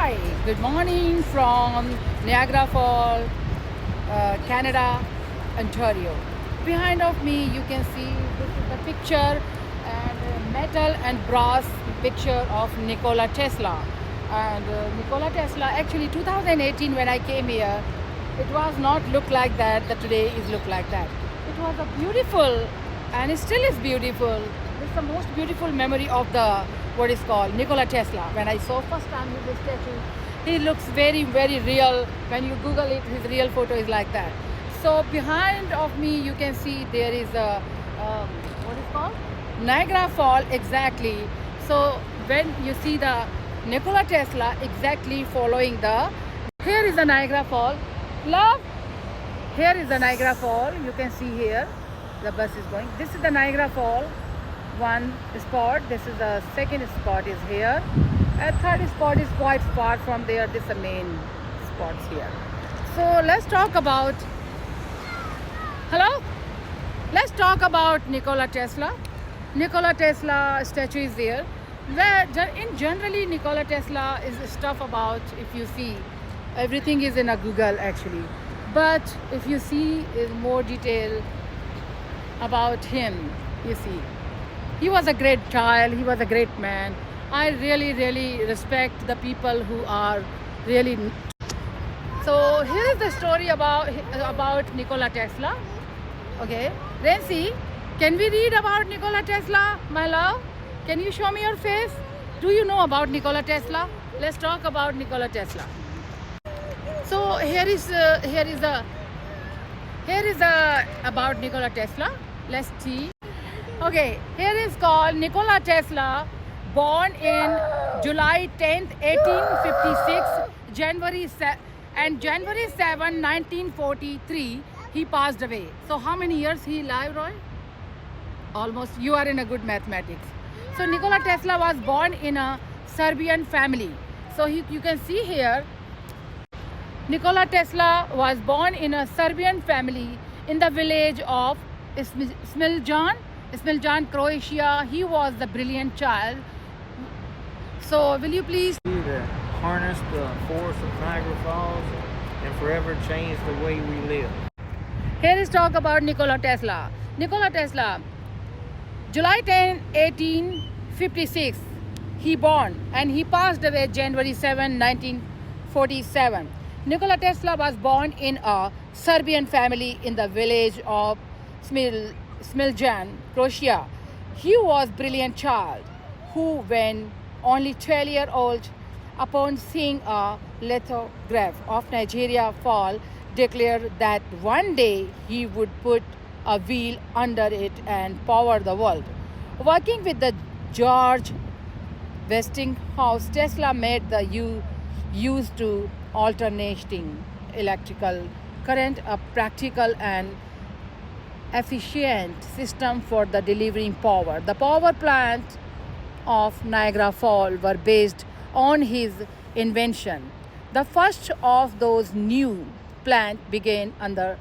Hi, good morning from Niagara Falls, Canada, Ontario. Behind of me, you can see this is the picture and metal and brass picture of Nikola Tesla. And Nikola Tesla, actually 2018 when I came here, it was not look like that. The today is look like that. It was a beautiful, and it still is beautiful. It's the most beautiful memory of the what is called Nikola Tesla. When I saw first time his statue, he looks very, very real. When you Google it, his real photo is like that. So behind of me, you can see there is a what is called Niagara Fall exactly. So when you see the Nikola Tesla exactly following the, here is the Niagara Fall. Love, here is the Niagara Fall. You can see here the bus is going. This is the Niagara Fall. One spot, this is the second spot is here, and third spot is quite far from there. This is the main spots here. So let's talk about, hello, let's talk about Nikola Tesla. Nikola Tesla statue is there. Where in generally Nikola Tesla is stuff about, if you see, everything is in a Google actually, but if you see in more detail about him, you see he was a great child, he was a great man. I really, really respect the people who are really. So here is the story about Nikola Tesla. Okay, Renzi, can we read about Nikola Tesla, my love? Can you show me your face? Do you know about Nikola Tesla? Let's talk about Nikola Tesla. So here is about Nikola Tesla. Let's see. Okay, here is called Nikola Tesla, born in July 10th, 1856, January 7, 1943, he passed away. So how many years he lived, Roy? Almost, you are in a good mathematics. So Nikola Tesla was born in a Serbian family. So you can see here, Nikola Tesla was born in a Serbian family in the village of Smiljan, Croatia. He was the brilliant child. So will you please that harness the force of Niagara Falls and forever change the way we live. Here is talk about Nikola Tesla. Nikola Tesla, July 10, 1856, he born and he passed away January 7, 1947. Nikola Tesla was born in a Serbian family in the village of Smiljan, Croatia. He was a brilliant child who, when only 12 years old, upon seeing a lithograph of Niagara Fall, declared that one day he would put a wheel under it and power the world. Working with the George Westinghouse, Tesla made the use to alternating electrical current a practical and efficient system for the delivering power. The power plant of Niagara Falls were based on his invention. The first of those new plants began under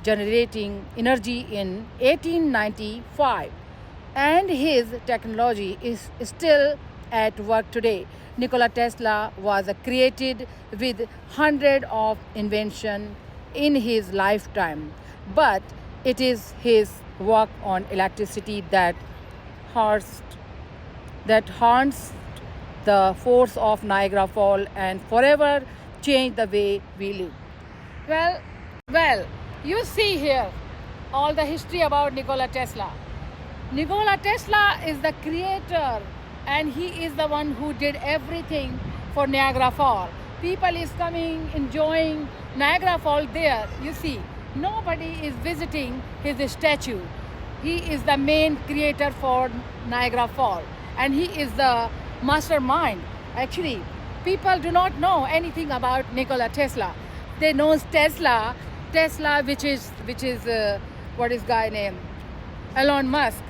generating energy in 1895, and his technology is still at work today. Nikola Tesla was created with hundreds of inventions in his lifetime, but it is his work on electricity that haunts the force of Niagara Falls and forever changed the way we live. Well, you see here all the history about Nikola Tesla. Nikola Tesla is the creator, and he is the one who did everything for Niagara Falls. People is coming, enjoying Niagara Falls there. You see, nobody is visiting his statue. He is the main creator for Niagara Falls, and he is the mastermind. Actually, people do not know anything about Nikola Tesla. They know Tesla, which is what is guy name? Elon Musk.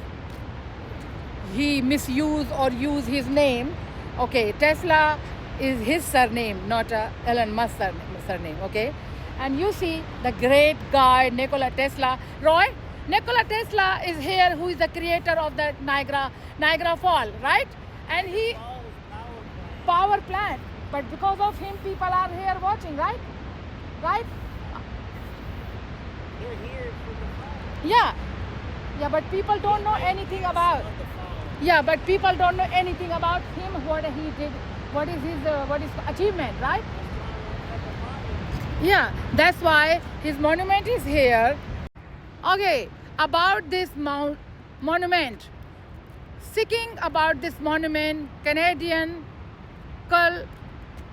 He misuse or use his name. Okay, Tesla is his surname, not Elon Musk surname. Okay, and you see the great guy Nikola Tesla. Roy, Nikola Tesla is here, who is the creator of the Niagara Fall, right? And he power plant. but because of him, people are here watching, right? Right? They're here for the fall. Yeah. Yeah, but people don't know anything about. Of the fall. Yeah, but people don't know anything about him, what he did, what is his achievement, right? Yeah, that's why his monument is here. Okay, about this monument. Speaking about this monument, Canadian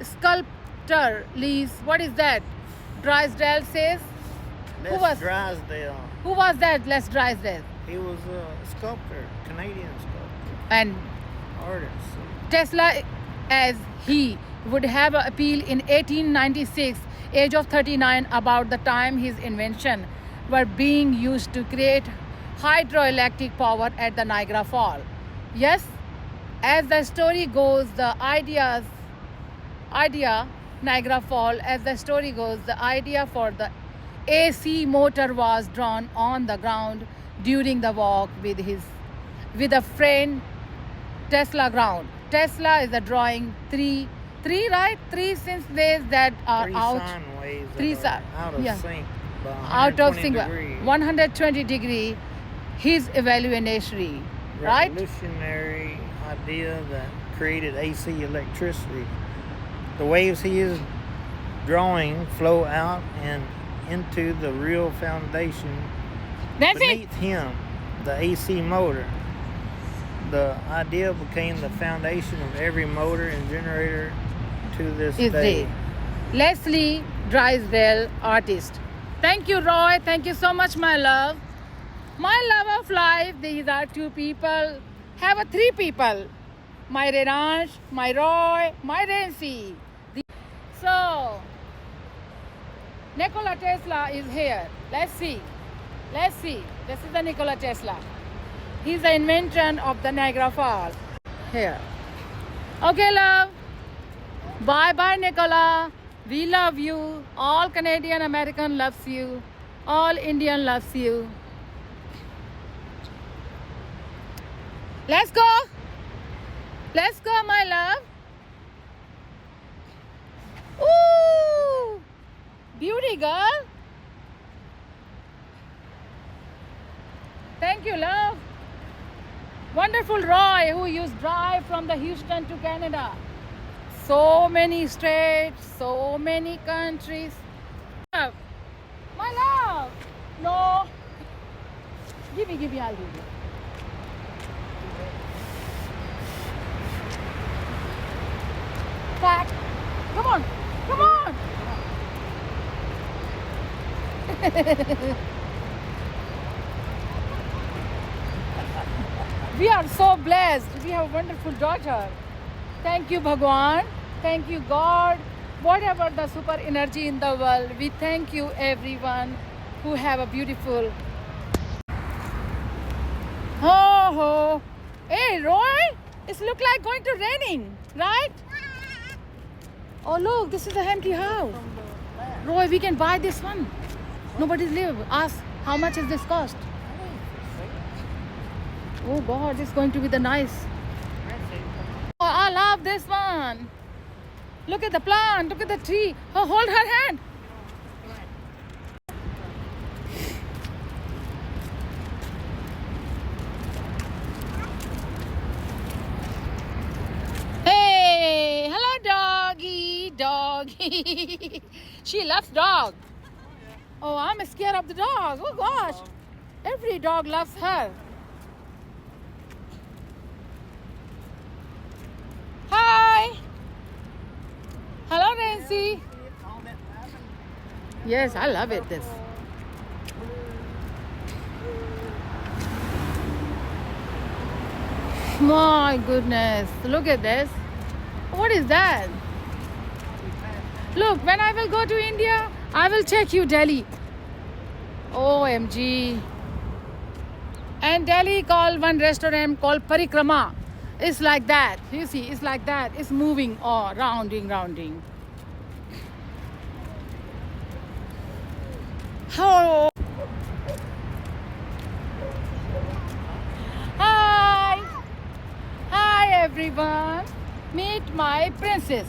sculptor Lees, what is that? Drysdale says. Les Drysdale. Who was that? Les Drysdale. He was a sculptor, Canadian sculptor, And artist. Tesla, as he would have appealed in 1896, age of 39, about the time his invention were being used to create hydroelectric power at the Niagara Falls. Yes, as the story goes, the idea Niagara Falls, as the story goes, the idea for the AC motor was drawn on the ground during the walk with a friend Tesla ground. Tesla is a drawing three right? Three since waves that are Three out. sine waves Three that are out of yeah. sync by Out of 120 sync. degrees. 120 degree. His evaluation, right? Revolutionary idea that created AC electricity. The waves he is drawing flow out and into the real foundation That's it. beneath him, the AC motor. The idea became the foundation of every motor and generator to this Is day. there. Leslie Drysdale, artist. Thank you, Roy. Thank you so much, my love. My love of life. These are two people. Have three people. My Renange, my Roy, my Renzi. So, Nikola Tesla is here. Let's see. This is the Nikola Tesla. He's the inventor of the Niagara Falls. Here. Okay, love. Bye, Nikola. We love you. All Canadian American loves you. All Indian loves you. Let's go. Let's go, my love. Ooh, beauty girl. Thank you, love. Wonderful Roy, who used drive from the Houston to Canada. So many states, so many countries. Love. My love. No. Give me, I'll give you. Back. Come on. We are so blessed. We have a wonderful daughter. Thank you, Bhagwan. Thank you, God. Whatever the super energy in the world, we thank you, everyone who have a beautiful. Oh. Hey, Roy, it look like going to raining, right? Oh, look, this is an empty house. Roy, we can buy this one. Nobody's live. Ask, how much is this cost? Oh God, it's going to be the nice. Oh, I love this one. Look at the plant, look at the tree. Oh, hold her hand. Hey, hello doggy. She loves dog. Oh, I'm scared of the dog. Oh gosh. Every dog loves her. Hi. Hello, Nancy. Yes, I love it. This. My goodness. Look at this. What is that? Look, when I will go to India, I will take you Delhi. OMG. And Delhi called one restaurant called Parikrama. It's like that. You see, it's like that. It's moving or rounding. Oh. Hi everyone. Meet my princess.